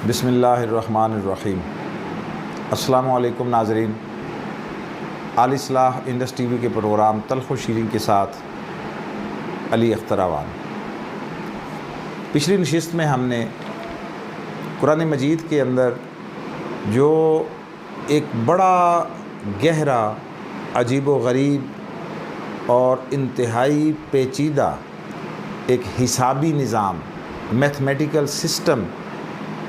بسم اللہ الرحمن الرحیم۔ السلام علیکم ناظرین، الاصلاح انڈس ٹی وی کے پروگرام تلخ و شیرین کے ساتھ علی اختر اعوان۔ پچھلی نشست میں ہم نے قرآن مجید کے اندر جو ایک بڑا گہرا عجیب و غریب اور انتہائی پیچیدہ ایک حسابی نظام، میتھمیٹیکل سسٹم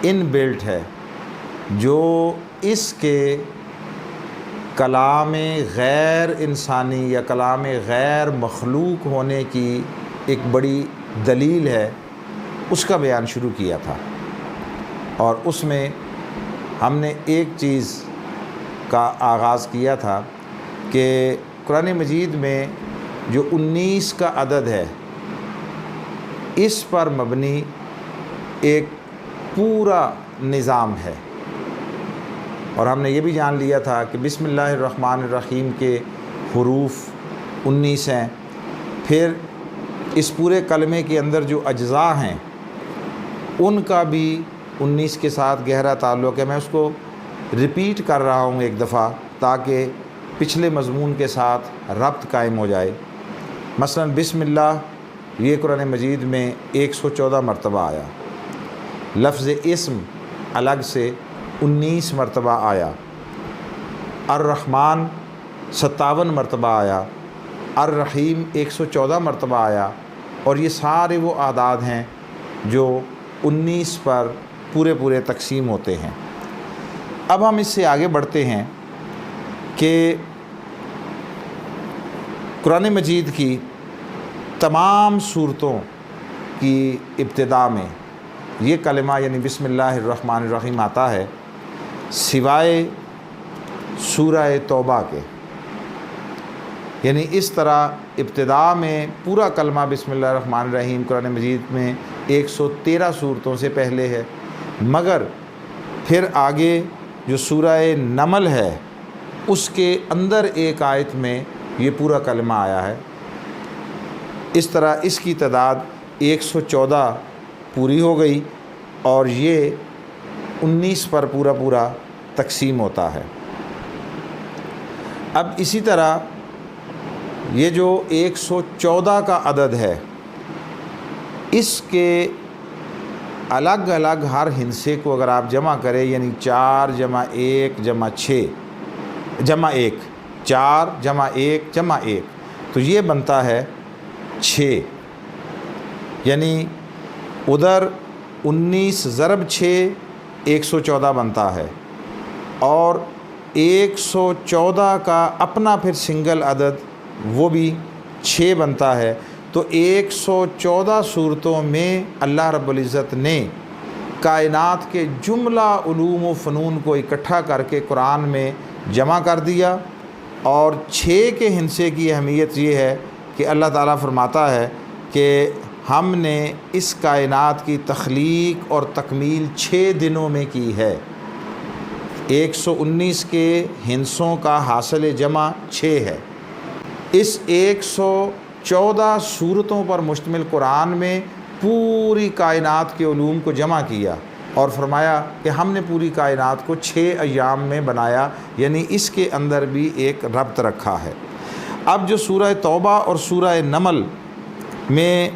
ان بلٹ ہے، جو اس کے کلام غیر انسانی یا کلام غیر مخلوق ہونے کی ایک بڑی دلیل ہے، اس کا بیان شروع کیا تھا۔ اور اس میں ہم نے ایک چیز کا آغاز کیا تھا کہ قرآن مجید میں جو 19 کا عدد ہے، اس پر مبنی ایک پورا نظام ہے۔ اور ہم نے یہ بھی جان لیا تھا کہ بسم اللہ الرحمن الرحیم کے حروف 19 ہیں، پھر اس پورے کلمے کے اندر جو اجزاء ہیں ان کا بھی 19 کے ساتھ گہرا تعلق ہے۔ میں اس کو ریپیٹ کر رہا ہوں ایک دفعہ تاکہ پچھلے مضمون کے ساتھ ربط قائم ہو جائے۔ مثلا بسم اللہ یہ قرآن مجید میں 114 مرتبہ آیا، لفظ اسم الگ سے 19 مرتبہ آیا، الرحمن 57 مرتبہ آیا، الرحیم 114 مرتبہ آیا، اور یہ سارے وہ اعداد ہیں جو 19 پر پورے تقسیم ہوتے ہیں۔ اب ہم اس سے آگے بڑھتے ہیں کہ قرآن مجید کی تمام صورتوں کی ابتدا میں یہ کلمہ یعنی بسم اللہ الرحمن الرحیم آتا ہے، سوائے سورہ توبہ کے۔ یعنی اس طرح ابتدا میں پورا کلمہ بسم اللہ الرحمن الرحیم قرآن مجید میں 113 صورتوں سے پہلے ہے، مگر پھر آگے جو سورہ نمل ہے اس کے اندر ایک آیت میں یہ پورا کلمہ آیا ہے۔ اس طرح اس کی تعداد 114 پوری ہو گئی اور یہ 19 پر پورا تقسیم ہوتا ہے۔ اب اسی طرح یہ جو 114 کا عدد ہے، اس کے الگ الگ ہر ہندسے کو اگر آپ جمع کریں، یعنی 4 جمع 1 جمع 6 جمع 1، 4 جمع 1 جمع 1، تو یہ بنتا ہے 6۔ یعنی ادھر 19 ضرب 6 114 بنتا ہے، اور 114 کا اپنا پھر سنگل عدد وہ بھی 6 بنتا ہے۔ تو 114 صورتوں میں اللہ رب العزت نے کائنات کے جملہ علوم و فنون کو اکٹھا کر کے قرآن میں جمع کر دیا۔ اور 6 کے ہندسے کی اہمیت یہ ہے کہ اللہ تعالیٰ فرماتا ہے کہ ہم نے اس کائنات کی تخلیق اور تکمیل 6 دنوں میں کی ہے۔ 119 کے ہندسوں کا حاصل جمع 6 ہے۔ اس 114 صورتوں پر مشتمل قرآن میں پوری کائنات کے علوم کو جمع کیا اور فرمایا کہ ہم نے پوری کائنات کو 6 ایام میں بنایا، یعنی اس کے اندر بھی ایک ربط رکھا ہے۔ اب جو سورہ توبہ اور سورہ نمل میں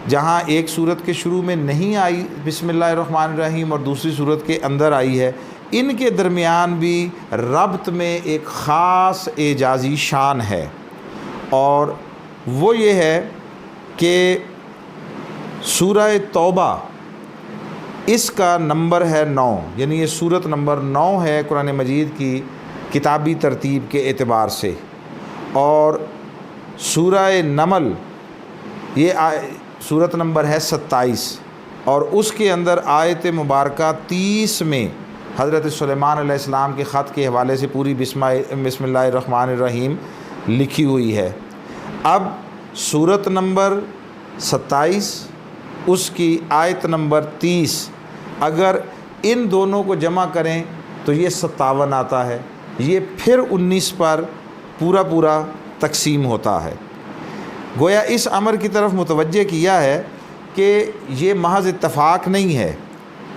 جہاں ایک صورت کے شروع میں نہیں آئی بسم اللہ الرحمن الرحیم اور دوسری صورت کے اندر آئی ہے، ان کے درمیان بھی ربط میں ایک خاص اعجازی شان ہے، اور وہ یہ ہے کہ سورہ توبہ اس کا نمبر ہے 9، یعنی یہ صورت نمبر 9 ہے قرآن مجید کی کتابی ترتیب کے اعتبار سے، اور سورہ نمل یہ صورت نمبر ہے 27، اور اس کے اندر آیت مبارکہ 30 میں حضرت سلیمان علیہ السلام کے خط کے حوالے سے پوری بسم اللہ الرحمن الرحیم لکھی ہوئی ہے۔ اب صورت نمبر 27 اس کی آیت نمبر 30، اگر ان دونوں کو جمع کریں تو یہ 57 آتا ہے، یہ پھر 19 پر پورا تقسیم ہوتا ہے۔ گویا اس امر کی طرف متوجہ کیا ہے کہ یہ محض اتفاق نہیں ہے،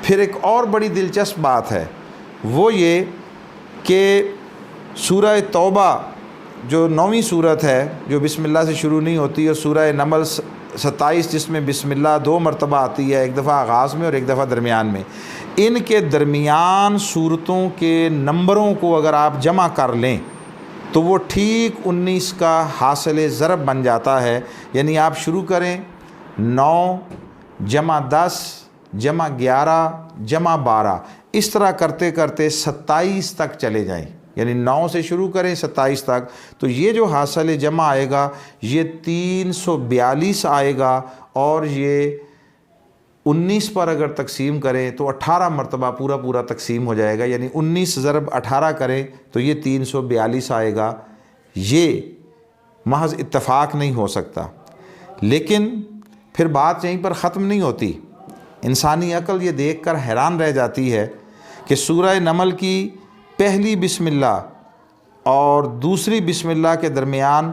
پھر ایک اور بڑی دلچسپ بات ہے، وہ یہ کہ سورہ توبہ جو 9ویں صورت ہے جو بسم اللہ سے شروع نہیں ہوتی، اور سورہ نمل 27 جس میں بسم اللہ 2 مرتبہ آتی ہے، ایک دفعہ آغاز میں اور ایک دفعہ درمیان میں، ان کے درمیان صورتوں کے نمبروں کو اگر آپ جمع کر لیں تو وہ ٹھیک 19 کا حاصل ضرب بن جاتا ہے. یعنی آپ شروع کریں 9 جمع 10 جمع 11 جمع 12، اس طرح کرتے کرتے 27 تک چلے جائیں. یعنی 9 سے شروع کریں 27 تک، تو یہ جو حاصل جمع آئے گا یہ 342 آئے گا، اور یہ 19 پر اگر تقسیم کریں تو 18 مرتبہ پورا تقسیم ہو جائے گا. یعنی 19 ضرب 18 کریں تو یہ 342 آئے گا. یہ محض اتفاق نہیں ہو سکتا. لیکن پھر بات یہیں پر ختم نہیں ہوتی. انسانی عقل یہ دیکھ کر حیران رہ جاتی ہے کہ سورہ نمل کی پہلی بسم اللہ اور دوسری بسم اللہ کے درمیان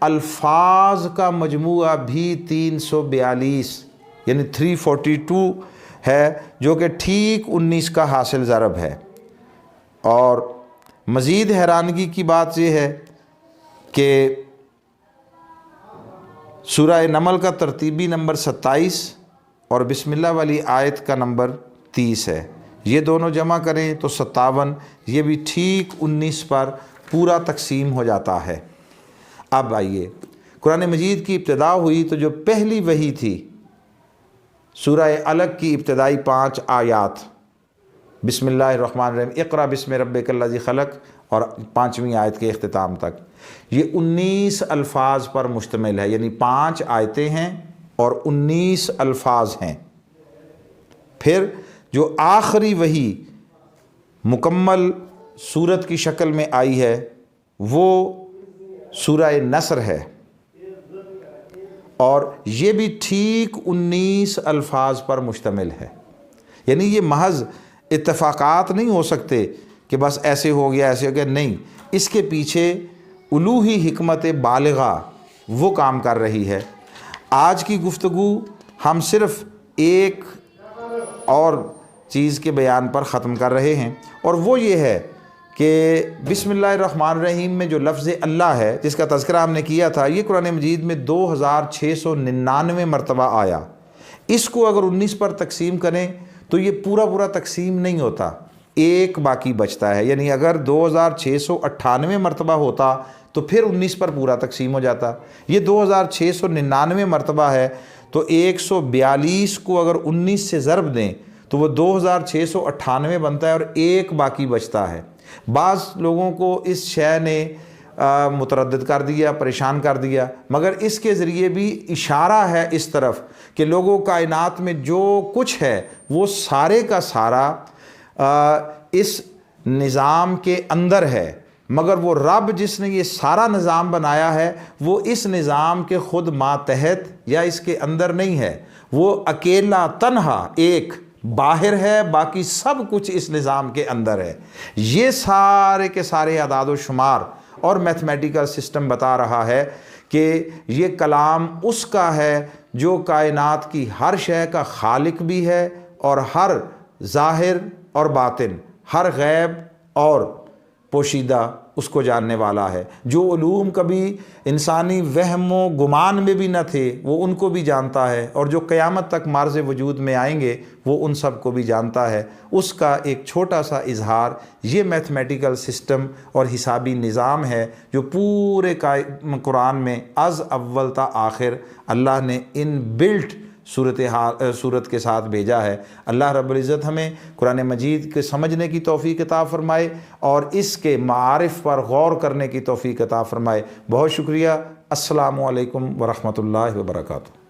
الفاظ کا مجموعہ بھی 342 یعنی 342 ہے، جو کہ ٹھیک 19 کا حاصل ضرب ہے. اور مزید حیرانگی کی بات یہ ہے کہ سورہ نمل کا ترتیبی نمبر 27 اور بسم اللہ والی آیت کا نمبر 30 ہے. یہ دونوں جمع کریں تو 57، یہ بھی ٹھیک 19 پر پورا تقسیم ہو جاتا ہے. اب آئیے، قرآن مجید کی ابتدا ہوئی تو جو پہلی وحی تھی سورہ علق کی ابتدائی 5 آیات، بسم اللہ الرحمن الرحیم، اقرأ بسم ربک الذی خلق، اور 5ویں آیت کے اختتام تک، یہ 19 الفاظ پر مشتمل ہے. یعنی 5 آیتیں ہیں اور 19 الفاظ ہیں. پھر جو آخری وحی مکمل سورت کی شکل میں آئی ہے وہ سورہ نصر ہے، اور یہ بھی ٹھیک 19 الفاظ پر مشتمل ہے. یعنی یہ محض اتفاقات نہیں ہو سکتے کہ بس ایسے ہو گیا ایسے ہو گیا، نہیں، اس کے پیچھے الوہی حکمت بالغہ وہ کام کر رہی ہے. آج کی گفتگو ہم صرف ایک اور چیز کے بیان پر ختم کر رہے ہیں، اور وہ یہ ہے کہ بسم اللہ الرحمن الرحیم میں جو لفظ اللہ ہے جس کا تذکرہ ہم نے کیا تھا، یہ قرآن مجید میں 2699 مرتبہ آیا. اس کو اگر 19 پر تقسیم کریں تو یہ پورا تقسیم نہیں ہوتا، ایک باقی بچتا ہے. یعنی اگر 2698 مرتبہ ہوتا تو پھر 19 پر پورا تقسیم ہو جاتا. یہ 2699 مرتبہ ہے تو 142 کو اگر 19 سے ضرب دیں تو وہ 2698 بنتا ہے، اور ایک باقی بچتا ہے. بعض لوگوں کو اس شے نے متردد کر دیا، پریشان کر دیا، مگر اس کے ذریعے بھی اشارہ ہے اس طرف کہ لوگوں کائنات میں جو کچھ ہے وہ سارے کا سارا اس نظام کے اندر ہے، مگر وہ رب جس نے یہ سارا نظام بنایا ہے وہ اس نظام کے خود ماتحت یا اس کے اندر نہیں ہے. وہ اکیلا تنہا ایک باہر ہے، باقی سب کچھ اس نظام کے اندر ہے. یہ سارے کے سارے اعداد و شمار اور میتھمیٹیکل سسٹم بتا رہا ہے کہ یہ کلام اس کا ہے جو کائنات کی ہر شے کا خالق بھی ہے، اور ہر ظاہر اور باطن، ہر غیب اور پوشیدہ اس کو جاننے والا ہے. جو علوم کبھی انسانی وہم و گمان میں بھی نہ تھے وہ ان کو بھی جانتا ہے، اور جو قیامت تک معرض وجود میں آئیں گے وہ ان سب کو بھی جانتا ہے. اس کا ایک چھوٹا سا اظہار یہ میتھمیٹیکل سسٹم اور حسابی نظام ہے جو پورے قرآن میں از اول تا آخر اللہ نے ان بلٹ صورت کے ساتھ بھیجا ہے. اللہ رب العزت ہمیں قرآن مجید کے سمجھنے کی توفیق عطا فرمائے اور اس کے معارف پر غور کرنے کی توفیق عطا فرمائے. بہت شکریہ. السلام علیکم ورحمۃ اللہ وبرکاتہ.